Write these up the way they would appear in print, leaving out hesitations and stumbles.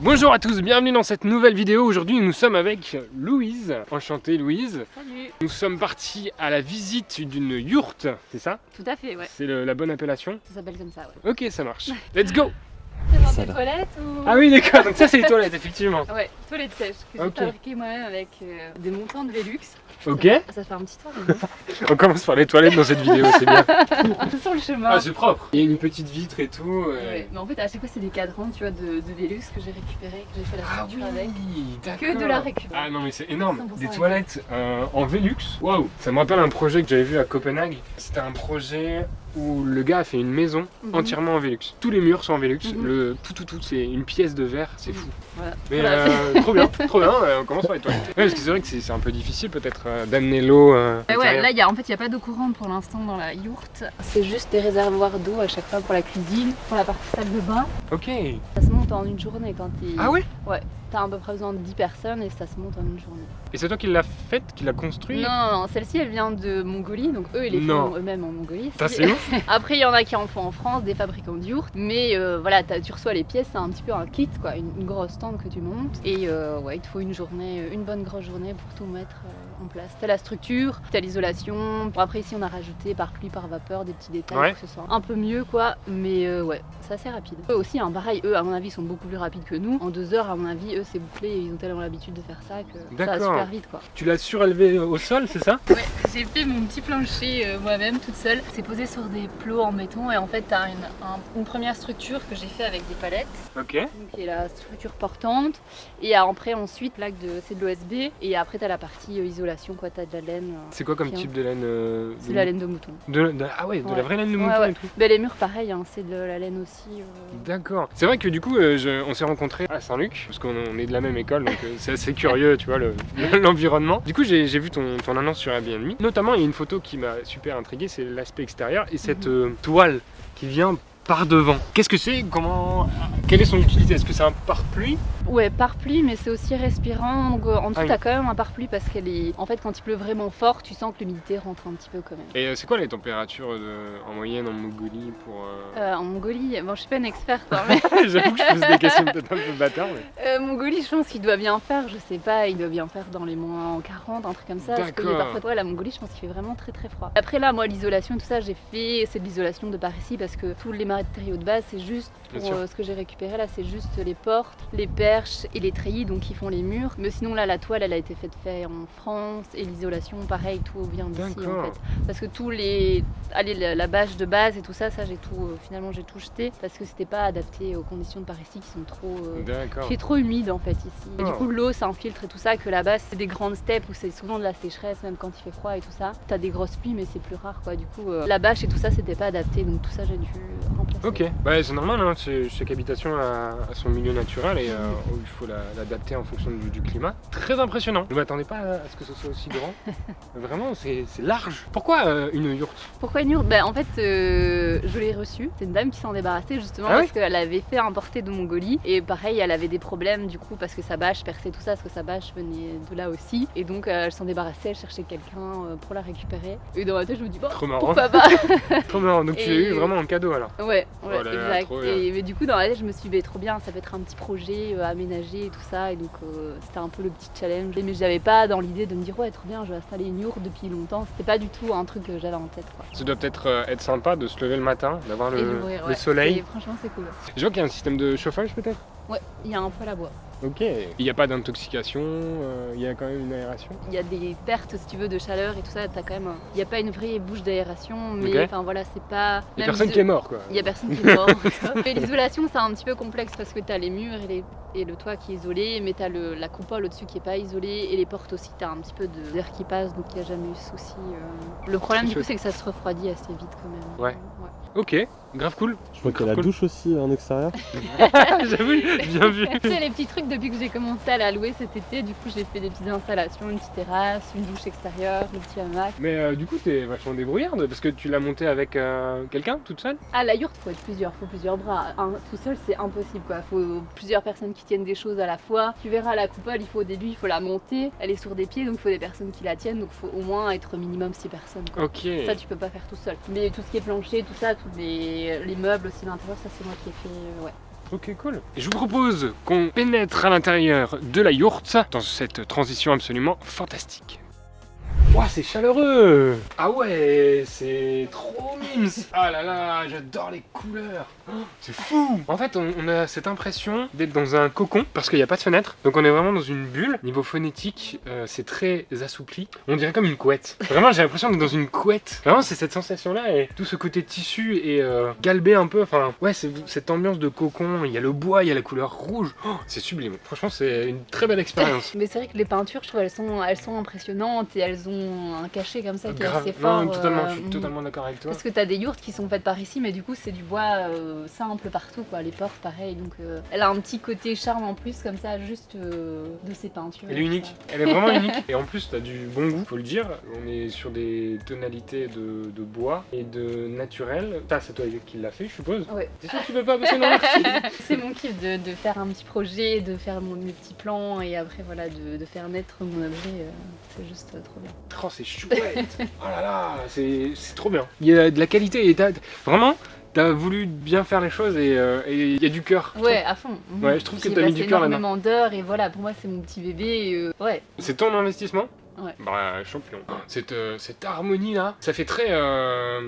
Bonjour à tous, bienvenue dans cette nouvelle vidéo. Aujourd'hui nous sommes avec Louise. Enchantée Louise. Salut. Nous sommes partis à la visite d'une yourte, c'est ça? Tout à fait, ouais. C'est la bonne appellation? Ça s'appelle comme ça, ouais. Ok, ça marche. Let's go. C'est dans tes toilettes ou... Ah oui d'accord, donc ça c'est les toilettes effectivement. Ouais, toilettes sèches que j'ai Ok. fabriquées moi-même avec des montants de Velux. Ok, Ça fait un petit tour, mais bon. on commence par les toilettes dans cette vidéo, c'est bien. Sur le chemin. Ah c'est propre. Il y a une petite vitre et tout. Ouais, mais en fait à chaque fois c'est des cadrans tu vois de Velux que j'ai récupéré, que j'ai fait la Ah structure oui, avec. d'accord. Que de la récup. Ah non mais c'est énorme, 100% des récup. toilettes en Velux. Waouh. Ça me rappelle un projet que j'avais vu à Copenhague. C'était un projet où le gars a fait une maison Mhm. entièrement en Velux. Tous les murs sont en Velux, Mhm. le tout c'est une pièce de verre, c'est fou. Voilà. Mais Voilà. trop bien, on commence par les toilettes. Ouais, parce que c'est vrai que c'est un peu difficile peut-être d'amener l'eau. Ouais, intérieure. là en fait il n'y a pas d'eau courante pour l'instant dans la yourte. C'est juste des réservoirs d'eau à chaque fois pour la cuisine, pour la partie salle de bain. Ok. Ça se monte en une journée quand t'es... Ah ouais. Ouais, t'as à peu près besoin de 10 personnes et ça se monte en une journée. Et c'est toi qui l'as faite, qui l'as construit? Non, celle-ci elle vient de Mongolie, donc eux ils les Non. font eux-mêmes en Mongolie. Ça c'est ouf. Après il y en a qui en font en France, des fabricants de yourtes, mais voilà, tu reçois les pièces, c'est un petit peu un kit quoi, une grosse tente que tu montes et ouais, il te faut une journée, une bonne grosse journée pour tout mettre en place. T'as la structure, t'as l'isolation, après ici on a rajouté par pluie, par vapeur, des petits détails Ouais. pour que ce soit un peu mieux quoi, mais ouais, c'est assez rapide. Eux aussi, hein, pareil, eux à mon avis sont beaucoup plus rapides que nous. En 2 heures à mon avis, eux c'est bouclé et ils ont tellement l'habitude de faire ça que ça va D'accord. super vite quoi. Tu l'as surélevé au sol, c'est ça? Ouais, j'ai fait mon petit plancher moi-même toute seule. C'est posé sur des plots en béton et en fait t'as une première structure que j'ai fait avec des palettes, Ok. donc qui est la structure portante et après ensuite c'est de l'OSB et après t'as la partie isolation quoi, t'as de la laine. C'est quoi comme Tiens. type de laine C'est la laine de mouton. Ah ouais, de la Ouais. vraie laine de Ouais, mouton ouais. et tout. Ben, les murs pareil, hein, c'est de la laine aussi. D'accord. C'est vrai que du coup, on s'est rencontrés à Saint-Luc, parce qu'on est de la même école, donc c'est assez curieux, tu vois, l'environnement. Du coup, j'ai vu ton annonce sur Airbnb. Notamment, il y a une photo qui m'a super intrigué, c'est l'aspect extérieur et cette toile qui vient par devant. Qu'est-ce que c'est? Quelle est son utilité? Est-ce que c'est un pare-pluie? Ouais, pare-pluie, mais c'est aussi respirant. Donc en dessous, Ah oui. t'as quand même un pare-pluie parce qu'elle est. En fait, quand il pleut vraiment fort, tu sens que l'humidité rentre un petit peu quand même. Et c'est quoi les températures en moyenne en Mongolie pour... En Mongolie, bon, je suis pas une experte, hein, mais J'avoue que je pose des questions peut-être un peu bâtards, mais... Mongolie, je pense qu'il doit bien faire, je sais pas, il doit bien faire dans les moins 40, un truc comme ça. Parce que D'accord. parfois, ouais, la Mongolie, je pense qu'il fait vraiment très très froid. Après là, moi, l'isolation et tout ça, c'est de l'isolation de par ici parce que tous les matériaux de base, c'est juste Bien pour sûr. ce que j'ai récupéré là, c'est juste les portes, les perches et les treillis, donc qui font les murs. Mais sinon là, la toile, elle a été faite en France et l'isolation, pareil, tout vient d'ici en D'accord. fait. Parce que tous les, la bâche de base et tout ça, j'ai tout, finalement j'ai tout jeté parce que c'était pas adapté aux conditions de par ici qui sont trop, D'accord. qui est trop humide en fait ici. Et du Oh. coup l'eau s'infiltre et tout ça, que là-bas c'est des grandes steppes où c'est souvent de la sécheresse même quand il fait froid et tout ça. T'as des grosses pluies mais c'est plus rare quoi. Du coup la bâche et tout ça c'était pas adapté donc tout ça j'ai dû remplacer. Ok, bah, c'est normal, hein. Chaque habitation a son milieu naturel et où il faut l'adapter en fonction du climat. Très impressionnant. Je m'attendais pas à ce que ce soit aussi grand. Vraiment, c'est large. Pourquoi une yourte? Pourquoi une yourte? En fait, je l'ai reçue. C'est une dame qui s'en débarrassait justement Ah parce qu'elle avait fait importer de Mongolie. Et pareil, elle avait des problèmes du coup parce que sa bâche perçait tout ça, parce que sa bâche venait de là aussi. Et donc, elle s'en débarrassait, elle cherchait quelqu'un pour la récupérer. Et dans ma tête, je me dis, bon, Trop marrant. pourquoi pas? Trop marrant. Donc tu l'as Et- eu vraiment en cadeau alors. Ouais, Oh là là, exact. trop bien. Mais du coup, dans ma tête, je me suis dit, trop bien, ça peut être un petit projet aménagé et tout ça. Et donc, c'était un peu le petit challenge. Mais j'avais pas dans l'idée de me dire, ouais, trop bien, je vais installer une yourte depuis longtemps. C'était pas du tout un truc que j'avais en tête, quoi. Ça doit peut-être être sympa de se lever le matin, d'avoir Et le d'ouvrir, ouais. soleil. Franchement, c'est cool. Je vois qu'il y a un système de chauffage peut-être. Ouais, il y a un poêle à bois. Ok. Il n'y a pas d'intoxication, il y a quand même une aération. Il y a des pertes, si tu veux, de chaleur et tout ça. T'as quand même. Il n'y a pas une vraie bouche d'aération, mais Ok. enfin voilà, c'est pas. Il n'y a même personne qui est mort quoi. Il y a personne qui est mort. Mais l'isolation, c'est un petit peu complexe parce que t'as les murs et le toit qui est isolé, mais t'as la coupole au-dessus qui est pas isolée et les portes aussi, t'as un petit peu d'air qui passe, donc il n'y a jamais eu de souci. Le problème, du coup, c'est que ça se refroidit assez vite quand même. Ouais. Ok, grave cool. Je crois qu'il y a la Cool. douche aussi en extérieur. J'avoue, bien vu. Tu sais, les petits trucs depuis que j'ai commencé à la louer cet été, du coup j'ai fait des petites installations, une petite terrasse, une douche extérieure, le petit hamac. Mais du coup, t'es vachement débrouillarde parce que tu l'as monté avec quelqu'un, toute seule? Ah, la yourte, faut plusieurs bras. Tout seul, c'est impossible quoi. Faut plusieurs personnes qui tiennent des choses à la fois. Tu verras la coupole, au début, il faut la monter. Elle est sur des pieds, donc il faut des personnes qui la tiennent. Donc il faut au moins être minimum 6 personnes. Quoi. Ok. Ça, tu peux pas faire tout seul. Mais tout ce qui est plancher, tout ça, tous les meubles aussi à l'intérieur, ça c'est moi qui ai fait. Ouais. Ok, cool. Et je vous propose qu'on pénètre à l'intérieur de la yourte dans cette transition absolument fantastique. Ouah, c'est chaleureux! Ah ouais, c'est trop mimes! Ah là là, j'adore les couleurs! Oh, c'est fou! En fait, on a cette impression d'être dans un cocon parce qu'il n'y a pas de fenêtre. Donc on est vraiment dans une bulle. Niveau phonétique, c'est très assoupli. On dirait comme une couette. Vraiment, j'ai l'impression d'être dans une couette. Vraiment, c'est cette sensation-là et tout ce côté tissu et galbé un peu. Enfin, ouais, c'est cette ambiance de cocon. Il y a le bois, il y a la couleur rouge. Oh, c'est sublime. Franchement, c'est une très belle expérience. Mais c'est vrai que les peintures, je trouve, elles sont impressionnantes et elles ont un cachet comme ça qui est assez non, fort. totalement, je suis totalement d'accord avec toi. Parce que t'as des yourtes qui sont faites par ici, mais du coup c'est du bois simple partout, quoi. Les portes pareil, donc elle a un petit côté charme en plus comme ça, juste de ses peintures. Elle est unique, elle est vraiment unique. Et en plus t'as du bon goût, faut le dire. On est sur des tonalités de bois et de naturel. Ça, c'est toi qui l'as fait, je suppose. Ouais. T'es sûr que tu veux pas bosser? Non, merci. C'est mon kiff de faire un petit projet, de faire mes petits plans et après voilà de faire naître mon objet. C'est juste trop bien. Oh, c'est chouette. Oh là là, c'est trop bien. Il y a de la qualité et vraiment, t'as voulu bien faire les choses et il y a du cœur. Ouais, à fond. Ouais, je trouve que t'as mis du cœur là-dedans. Énormément d'heures et voilà, pour moi c'est mon petit bébé. Ouais. C'est ton investissement? Ouais. Bah, champion. Cette harmonie là, ça fait très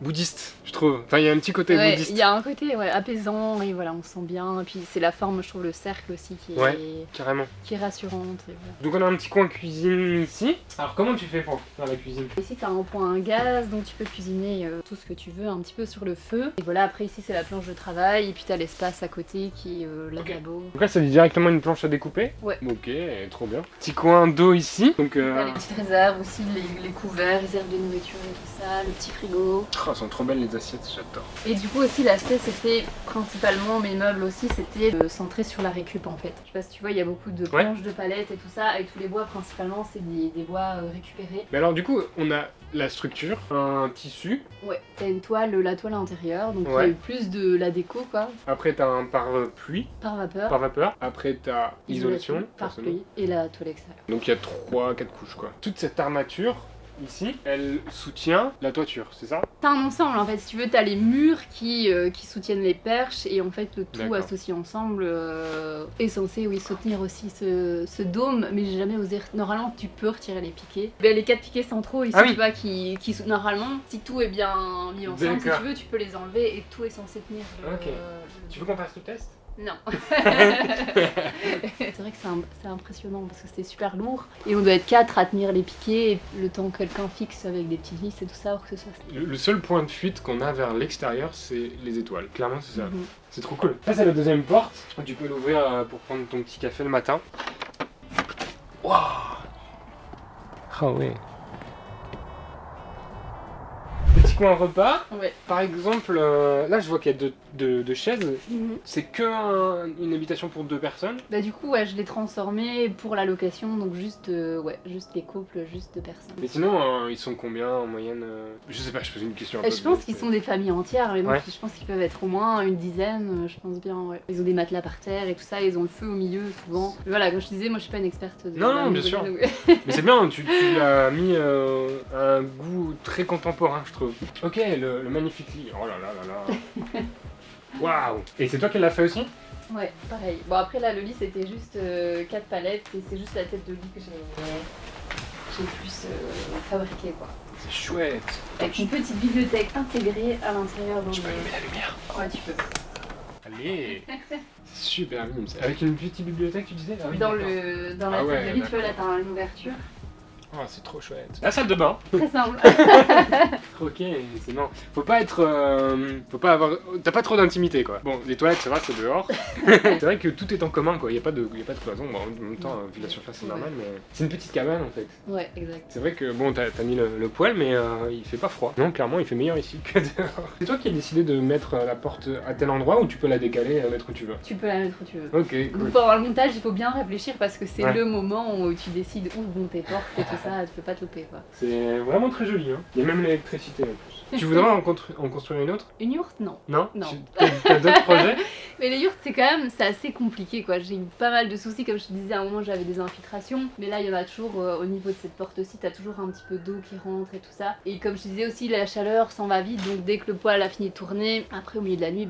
bouddhiste, je trouve. Enfin, il y a un petit côté ouais, bouddhiste. Il y a un côté apaisant et voilà, on se sent bien. Et puis c'est la forme, je trouve, le cercle aussi qui est, carrément. Qui est rassurante. Et voilà. Donc on a un petit coin cuisine ici. Alors comment tu fais pour faire la cuisine? Ici tu as un point à gaz, donc tu peux cuisiner tout ce que tu veux un petit peu sur le feu. Et voilà, après ici c'est la planche de travail et puis tu as l'espace à côté qui est lavabo. Donc là c'est directement une planche à découper? Ouais. Ok, trop bien. Petit coin d'eau ici. Donc t'as les petites réserves aussi, les couverts, réserves de nourriture et tout ça, le petit frigo. Oh, elles sont trop belles les assiettes, j'adore. Et du coup aussi l'aspect c'était principalement mes meubles aussi, c'était centré sur la récup en fait. Je sais pas si tu vois, il y a beaucoup de planches de palettes et tout ça, et tous les bois principalement c'est des bois récupérés. Mais alors du coup on a la structure, un tissu. Ouais, t'as une toile, la toile intérieure, donc il y a eu plus de la déco quoi. Après t'as un pare-pluie. Par vapeur. Par vapeur. Après t'as isolation. Par pluie et la toile extérieure. Donc il y a 3-4 couches quoi. Toute cette armature ici, elle soutient la toiture, c'est ça? T'as un ensemble en fait, si tu veux, t'as les murs qui soutiennent les perches et en fait le tout associé ensemble est censé soutenir aussi ce dôme, mais j'ai jamais osé. Normalement tu peux retirer les piquets. Ben, les 4 piquets centraux ici, tu vois, qui normalement, si tout est bien mis ensemble, si tu veux, tu peux les enlever et tout est censé tenir. Tu veux qu'on fasse le test? Non. C'est vrai que c'est impressionnant parce que c'est super lourd et on doit être 4 à tenir les piquets et le temps que quelqu'un fixe avec des petites vis et tout ça, or que ce soit. Le seul point de fuite qu'on a vers l'extérieur, c'est les étoiles. Clairement, c'est ça. C'est trop cool. Ça, c'est la deuxième porte. Tu peux l'ouvrir pour prendre ton petit café le matin. Waouh! Ah ouais. Petit coin repas. Ouais. Par exemple, là je vois qu'il y a deux chaises. C'est que une habitation pour 2 personnes. Bah du coup je l'ai transformé pour la location, donc juste juste les couples, juste 2 personnes. Mais sinon ils sont combien en moyenne? Je sais pas, je pose une question un peu. Je pense qu'ils sont des familles entières, mais donc je pense qu'ils peuvent être au moins une dizaine, je pense bien. Ouais. Ils ont des matelas par terre et tout ça, ils ont le feu au milieu souvent. Mais voilà, comme je te disais, moi je suis pas une experte de non, bien sûr. Mais c'est bien, tu l'as mis un goût très contemporain, je trouve. Ok, le magnifique lit. Oh là là là là. Waouh! Et c'est toi qui l'as fait aussi? Ouais, pareil. Bon après là le lit c'était juste 4 palettes et c'est juste la tête de lit que j'ai plus fabriqué quoi. C'est chouette. Avec une petite bibliothèque intégrée à l'intérieur. Je peux allumer la lumière? Ouais, tu peux. Allez. C'est super mignon. Avec une petite bibliothèque tu disais? Ah oui, dans la tête de lit, tu vois là t'as une ouverture. Oh, c'est trop chouette. La salle de bain. Très simple. Ok, c'est non. Faut pas être. Faut pas avoir. T'as pas trop d'intimité quoi. Bon, les toilettes, ça va, c'est dehors. C'est vrai que tout est en commun quoi. Y a pas de cloison. Bon, en même temps, vu la surface, c'est normal, mais. C'est une petite cabane en fait. Ouais, exact. C'est vrai que bon, t'as mis le poêle, mais il fait pas froid. Non, clairement, il fait meilleur ici que dehors. C'est toi qui as décidé de mettre la porte à tel endroit ou tu peux la décaler et la mettre où tu veux? Tu peux la mettre où tu veux. Ok, cool. Donc pendant le montage, il faut bien réfléchir parce que c'est le moment où tu décides où vont tes portes et tout ça, tu peux pas te louper quoi. C'est vraiment très joli, hein. Il y a même l'électricité en plus. Tu voudrais en construire une autre? Une yourte, non. Non. Non. T'as d'autres projets? Mais les yourtes, c'est assez compliqué quoi. J'ai eu pas mal de soucis, comme je te disais, à un moment j'avais des infiltrations. Mais là, il y en a toujours au niveau de cette porte-ci, t'as toujours un petit peu d'eau qui rentre et tout ça. Et comme je te disais aussi, la chaleur s'en va vite. Donc dès que le poêle a fini de tourner, après au milieu de la nuit,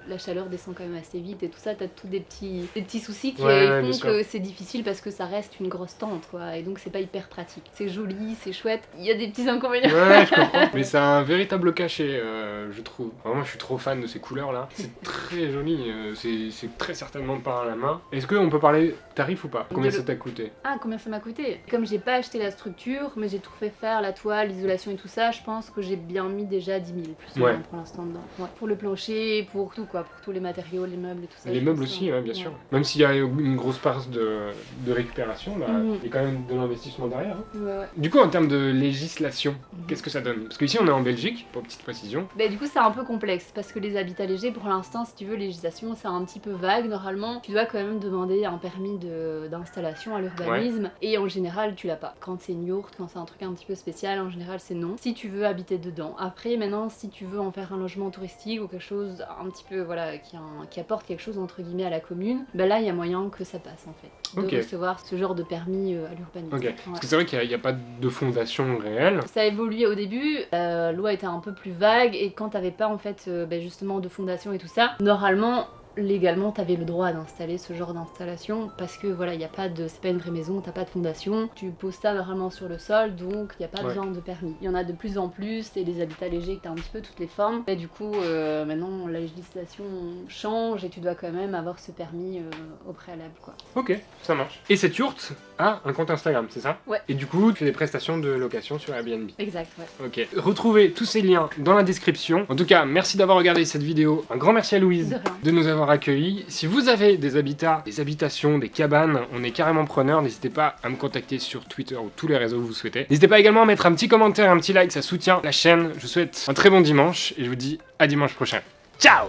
la chaleur descend quand même assez vite et tout ça. T'as tous des petits soucis qui font que c'est difficile parce que ça reste une grosse tente quoi. Et donc c'est pas hyper pratique. C'est joli, c'est chouette. Il y a des petits inconvénients. Ouais, je comprends. Mais c'est un véritable cachet, je trouve. Vraiment, je suis trop fan de ces couleurs là. C'est très joli. C'est très certainement peint à la main. Est-ce qu'on peut parler tarif ou pas? Combien ça t'a coûté? Ah, combien ça m'a coûté? Comme j'ai pas acheté la structure, mais j'ai tout fait faire, la toile, l'isolation et tout ça, je pense que j'ai bien mis déjà 10 000 plus ou moins pour l'instant dedans. Ouais. Pour le plancher, pour tout quoi, pour tous les matériaux, les meubles et tout ça. Les meubles aussi, bien sûr. Même s'il y a une grosse part de récupération, il y a quand même de l'investissement derrière. Hein. Ouais. Du coup, en termes de législation, qu'est-ce que ça donne? Parce qu'ici, on est en Belgique, pour petite précision. Du coup, c'est un peu complexe parce que les habitats légers, pour l'instant, si tu veux, législation, c'est un petit peu vague. Normalement, tu dois quand même demander un permis d'installation à l'urbanisme et en général, tu l'as pas. Quand c'est une yourte, quand c'est un truc un petit peu spécial, en général, c'est non. Si tu veux habiter dedans. Après, maintenant, si tu veux en faire un logement touristique ou quelque chose un petit peu, voilà, qui apporte quelque chose entre guillemets à la commune, là, il y a moyen que ça passe en fait. De recevoir ce genre de permis à l'urbanisme. Ok. Parce que c'est vrai qu'il n'y a pas de fondation réelle. Ça a évolué au début, la loi était un peu plus vague et quand t'avais pas en fait justement de fondation et tout ça, normalement légalement t'avais le droit d'installer ce genre d'installation parce que voilà, c'est pas une vraie maison, t'as pas de fondation, tu poses ça normalement sur le sol donc il n'y a pas besoin de permis. Il y en a de plus en plus et les habitats légers que t'as un petit peu toutes les formes. Et du coup maintenant la législation change et tu dois quand même avoir ce permis au préalable quoi. Ok, ça marche. Et cette yourte a un compte Instagram, c'est ça? Ouais. Et du coup tu fais des prestations de location sur Airbnb. Exact, ouais. Ok. Retrouvez tous ces liens dans la description. En tout cas, merci d'avoir regardé cette vidéo. Un grand merci à Louise de nous avoir accueillis. Si vous avez des habitats, des habitations, des cabanes, on est carrément preneurs. N'hésitez pas à me contacter sur Twitter ou tous les réseaux que vous souhaitez. N'hésitez pas également à mettre un petit commentaire, un petit like, ça soutient la chaîne. Je vous souhaite un très bon dimanche et je vous dis à dimanche prochain. Ciao!